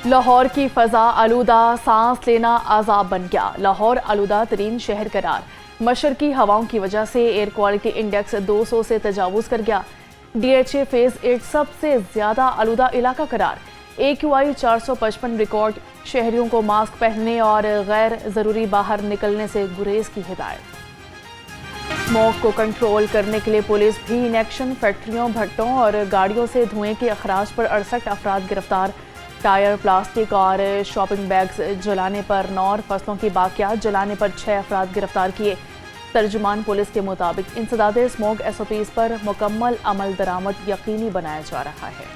لاہور کی فضا آلودہ، سانس لینا عذاب بن گیا۔ لاہور آلودہ ترین شہر قرار۔ مشرقی ہواؤں کی وجہ سے ایئر کوالٹی انڈیکس 200 سے تجاوز کر گیا۔ DHA فیز 8 سب سے زیادہ آلودہ علاقہ قرار۔ AQI 455 record. شہریوں کو ماسک پہننے اور غیر ضروری باہر نکلنے سے گریز کی ہدایت۔ اسموگ کو کنٹرول کرنے کے لیے پولیس بھی ان ایکشن۔ فیکٹریوں، بھٹوں اور گاڑیوں سے دھوئیں کے اخراج پر 68 افراد گرفتار۔ ٹائر، پلاسٹک اور شاپنگ بیگز جلانے پر 9، فصلوں کی باقیات جلانے پر 6 افراد گرفتار کیے۔ ترجمان پولیس کے مطابق انسداد اسموگ SOPs پر مکمل عمل درآمد یقینی بنایا جا رہا ہے۔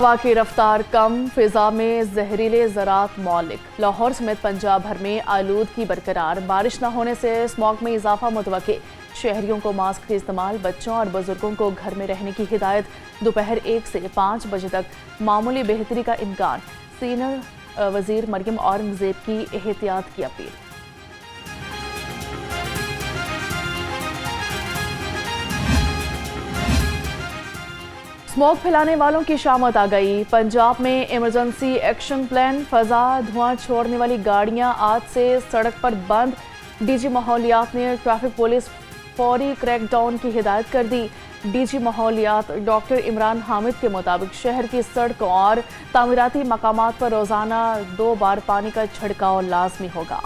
ہوا کی رفتار کم، فضا میں زہریلے ذرات مہلک۔ لاہور سمیت پنجاب بھر میں آلودگی برقرار۔ بارش نہ ہونے سے اسموگ میں اضافہ متوقع۔ شہریوں کو ماسک کے استعمال، بچوں اور بزرگوں کو گھر میں رہنے کی ہدایت۔ دوپہر 1 سے 5 بجے تک معمولی بہتری کا امکان۔ سینئر وزیر مریم اورنگزیب کی احتیاط کی اپیل۔ اسموگ پھیلانے والوں کی شامت آ گئی۔ پنجاب میں ایمرجنسی ایکشن پلان۔ فضا دھواں چھوڑنے والی گاڑیاں آج سے سڑک پر بند۔ DG ماحولیات نے ٹریفک پولیس فوری کریک ڈاؤن کی ہدایت کر دی۔ DG ماحولیات ڈاکٹر عمران حامد کے مطابق شہر کی سڑکوں اور تعمیراتی مقامات پر روزانہ 2 بار پانی کا چھڑکاؤ لازمی ہوگا۔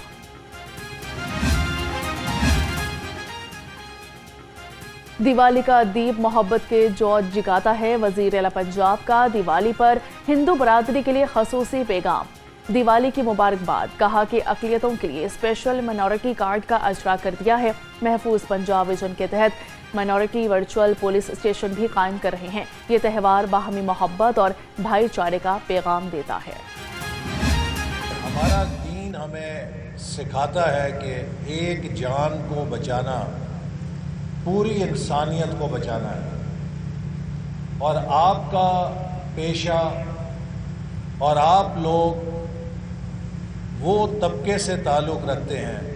دیوالی کا دیپ محبت کے جوت جگاتا ہے۔ وزیر اعلیٰ پنجاب کا دیوالی پر ہندو برادری کے لیے خصوصی پیغام۔ دیوالی کی مبارکباد۔ کہا کہ اقلیتوں کے لیے اسپیشل مائنورٹی کارڈ کا اجرا کر دیا ہے۔ محفوظ پنجاب ویژن کے تحت مائنورٹی ورچوئل پولیس اسٹیشن بھی قائم کر رہے ہیں۔ یہ تہوار باہمی محبت اور بھائی چارے کا پیغام دیتا ہے۔ ہمارا دین ہمیں سکھاتا ہے کہ ایک جان کو بچانا پوری انسانیت کو بچانا ہے، اور آپ کا پیشہ اور آپ لوگ وہ طبقے سے تعلق رکھتے ہیں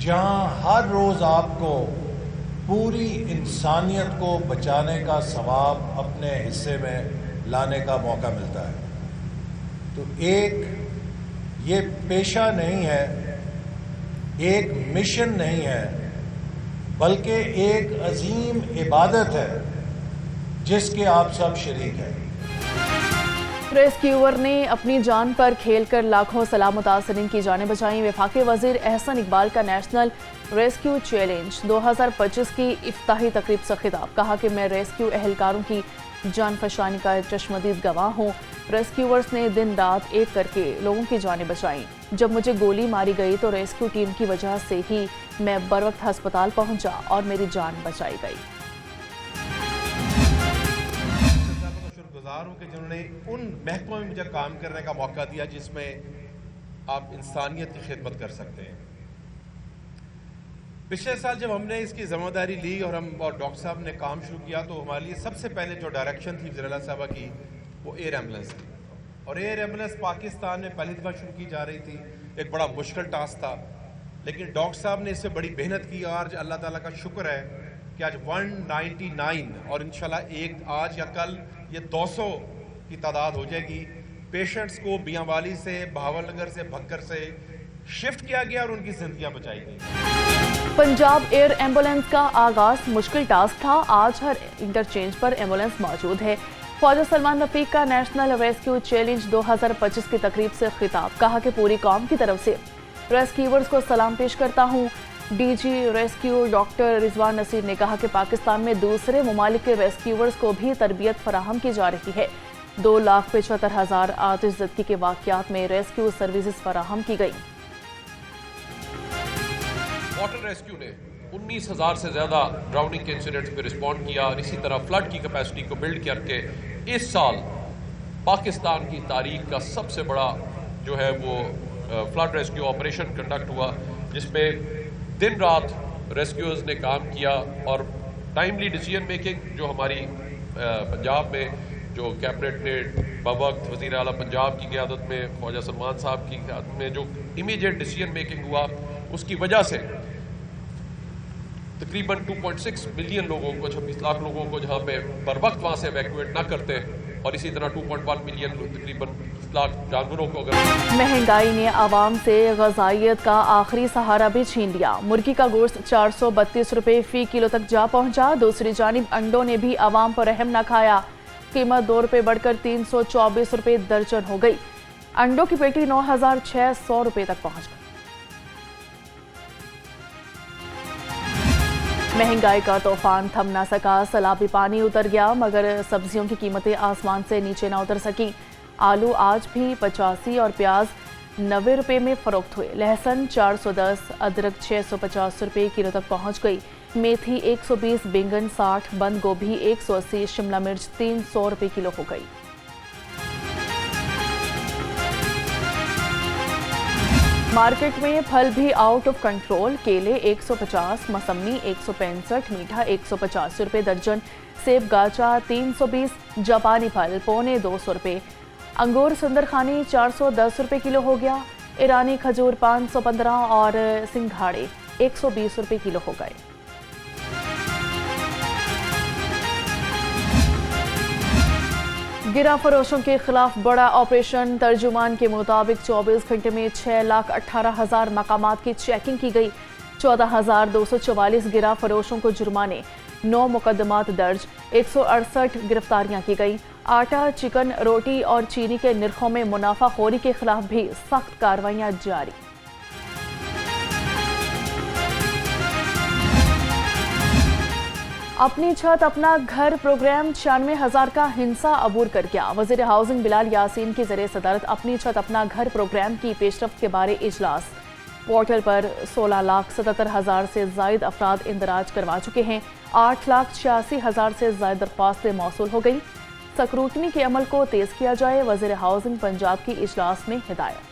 جہاں ہر روز آپ کو پوری انسانیت کو بچانے کا ثواب اپنے حصے میں لانے کا موقع ملتا ہے۔ تو ایک یہ پیشہ نہیں ہے، ایک مشن نہیں ہے، بلکہ ایک عظیم عبادت ہے جس کے آپ سب شریک ہیں۔ ریسکیور نے اپنی جان پر کھیل کر لاکھوں سلام متاثرین کی جانیں بچائیں۔ وفاقی وزیر احسن اقبال کا نیشنل ریسکیو چیلنج 2025 کی افتتاحی تقریب سے خطاب۔ کہا کہ میں ریسکیو اہلکاروں کی جان فشانی کا چشمدید گواہ ہوں۔ ریسکیورز نے دن رات ایک کر کے لوگوں کی جانیں بچائیں۔ جب مجھے گولی ماری گئی تو ریسکیو ٹیم کی وجہ سے ہی میں بروقت ہسپتال پہنچا اور میری جان بچائی گئی۔ گزار ہوں کہ جنہوں نے ان محکموں میں مجھے کام کرنے کا موقع دیا جس میں آپ انسانیت کی خدمت کر سکتے ہیں۔ پچھلے سال جب ہم نے اس کی ذمہ داری لی اور ڈاکٹر صاحب نے کام شروع کیا تو ہمارے لیے سب سے پہلے جو ڈائریکشن تھی وزیر اعلیٰ صاحبہ کی وہ ایئر ایمبولینس تھی، اور ایئر ایمبولینس پاکستان میں پہلی دفعہ شروع کی جا رہی تھی۔ ایک بڑا مشکل ٹاسک تھا، لیکن ڈاکٹر صاحب نے اس سے بڑی محنت کی، اور اللہ تعالیٰ کا شکر ہے کہ آج 199 اور انشاءاللہ آج یا کل یہ 200 کی تعداد ہو جائے گی پیشنٹس کو میاں والی سے، بہاول نگر سے، بھکر سے شفٹ کیا گیا اور ان کی زندگیاں بچائی گئی۔ پنجاب ایئر ایمبولینس کا آغاز مشکل ٹاسک تھا۔ آج ہر انٹرچینج پر ایمبولینس موجود ہے۔ خواجہ سلمان رفیق کا نیشنل ریسکیو چیلنج 2025 کی تقریب سے خطاب۔ کہا کہ پوری قوم کی طرف سے ریسکیورز کو سلام پیش کرتا ہوں۔ DG ریسکیو ڈاکٹر رضوان نصیر نے کہا کہ پاکستان میں دوسرے ممالک کے ریسکیورز کو بھی تربیت فراہم کی جا رہی ہے۔ 2,75,000 آتش زدگی کے واقعات میں ریسکیو سروسز فراہم کی گئی۔ واٹر ریسکیو نے 19,000 سے زیادہ ڈراؤننگ کے انسیڈنٹس پہ رسپونڈ کیا، اور اسی طرح فلڈ کی کیپیسٹی کو بلڈ کر کے اس سال پاکستان کی تاریخ کا سب سے بڑا جو ہے وہ فلڈ ریسکیو آپریشن کنڈکٹ ہوا، جس میں دن رات ریسکیورز نے کام کیا، اور ٹائملی ڈیسیجن میکنگ جو ہماری پنجاب میں جو کیبنٹ نے بوقت وزیر اعلیٰ پنجاب کی قیادت میں، خواجہ سلمان صاحب کی قیادت میں جو امیڈیٹ ڈیسیجن میکنگ ہوا، اس کی وجہ سے تقریباً 2.6 ملین لوگوں کو 26 لاکھ لوگوں کو جہاں پہ بر وقت وہاں سے ایویکویٹ نہ کرتے اور اسی طرح 2.1 ملین تقریباً لاکھ جانوروں کو اگر مہنگائی نے عوام سے غذائیت کا آخری سہارا بھی چھین لیا. مرغی کا گوشت 432 روپے فی کلو تک جا پہنچا. دوسری جانب انڈوں نے بھی عوام پر رحم نہ کھایا. قیمت 2 روپے بڑھ کر 324 روپے درجن ہو گئی. انڈوں کی پیٹی 9,600 روپے تک پہنچ گئی. مہنگائی کا طوفان تھم نہ سکا. سیلابی پانی اتر گیا مگر سبزیوں کی قیمتیں آسمان سے نیچے نہ اتر سکیں. آلو آج بھی 85 اور پیاز 90 روپے میں فروخت ہوئے. لہسن 410, ادرک 650 روپے کلو تک پہنچ گئی. میتھی 120, بینگن 60, بند گوبھی 180, شملہ مرچ 300 روپے کلو ہو گئی. مارکیٹ میں پھل بھی آؤٹ آف کنٹرول. کیلے 150, موسمی 165, میٹھا 185 روپے درجن, سیب گاچا 320, جاپانی پھل 250 روپے. انگور سندرخانی 410 روپے کلو ہو گیا. ایرانی کھجور 515 اور سنگھاڑے 120 روپے کلو ہو گئے. گرا فروشوں کے خلاف بڑا آپریشن. ترجمان کے مطابق 24 گھنٹے میں 6,18,000 مقامات کی چیکنگ کی گئی. 14,244 گرا فروشوں کو جرمانے, 9 مقدمات درج, 168 گرفتاریاں کی گئی. آٹا, چکن, روٹی اور چینی کے نرخوں میں منافع خوری کے خلاف بھی سخت کارروائیاں جاری. اپنی چھت اپنا گھر پروگرام 96,000 کا ہنسا عبور کر گیا. وزیر ہاؤسنگ بلال یاسین کی زیر صدارت اپنی چھت اپنا گھر پروگرام کی پیش رفت کے بارے اجلاس. پورٹل پر 16,77,000 سے زائد افراد اندراج کروا چکے ہیں. 8,86,000 سے زائد درخواستیں موصول ہو گئی. سکروٹنی کے عمل کو تیز کیا جائے. وزیر ہاؤسنگ پنجاب کی اجلاس میں ہدایت.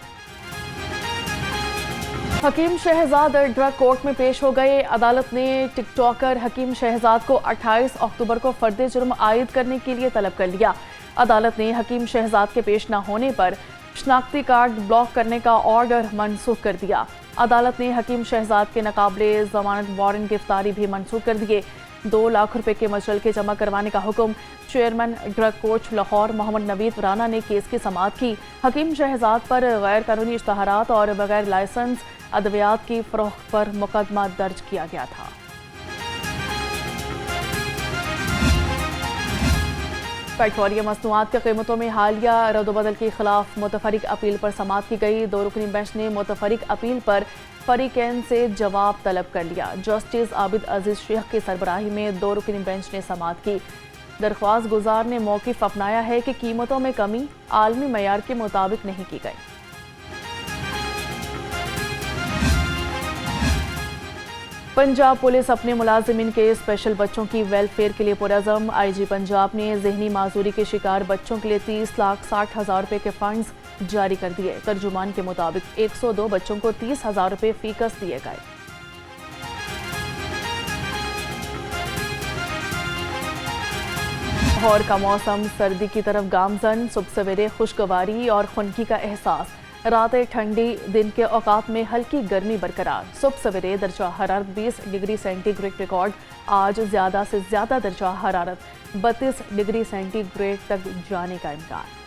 حکیم شہزاد ڈرگ کورٹ میں پیش ہو گئے. عدالت نے ٹک ٹاکر حکیم شہزاد کو 28 اکتوبر کو فرد جرم عائد کرنے کے لیے طلب کر لیا. عدالت نے حکیم شہزاد کے پیش نہ ہونے پر شناختی کارڈ بلاک کرنے کا آرڈر منسوخ کر دیا. عدالت نے حکیم شہزاد کے ناقابل ضمانت وارنٹ گرفتاری بھی منسوخ کر دیے. 2 لاکھ روپے کے مچلکے جمع کروانے کا حکم. چیئرمین ڈرگ کورٹ لاہور محمد نوید رانا نے کیس کی سماعت کی. حکیم شہزاد پر غیر قانونی اشتہارات اور بغیر لائسنس ادویات کی فروخت پر مقدمہ درج کیا گیا تھا. پیٹرولیم مصنوعات کی قیمتوں میں حالیہ رد و بدل کے خلاف متفرق اپیل پر سماعت کی گئی. 2 رکنی بینچ نے متفرق اپیل پر فریقین سے جواب طلب کر لیا. جسٹس عابد عزیز شیخ کی سربراہی میں 2 رکنی بینچ نے سماعت کی. درخواست گزار نے موقف اپنایا ہے کہ قیمتوں میں کمی عالمی معیار کے مطابق نہیں کی گئی. پنجاب پولیس اپنے ملازمین کے اسپیشل بچوں کی ویلفیئر کے لیے پرعزم. آئی جی پنجاب نے ذہنی معذوری کے شکار بچوں کے لیے 30,60,000 روپے کے فنڈز جاری کر دیے. ترجمان کے مطابق 102 بچوں کو 30,000 روپے فی کس دیے گئے. لاہور کا موسم سردی کی طرف گامزن. صبح سویرے خوشگواری اور خنکی کا احساس. راتیں ٹھنڈی, دن کے اوقات میں ہلکی گرمی برقرار. صبح سویرے درجہ حرارت 20 ڈگری سینٹی گریڈ ریکارڈ. آج زیادہ سے زیادہ درجہ حرارت 32 ڈگری سینٹی گریڈ تک جانے کا امکان.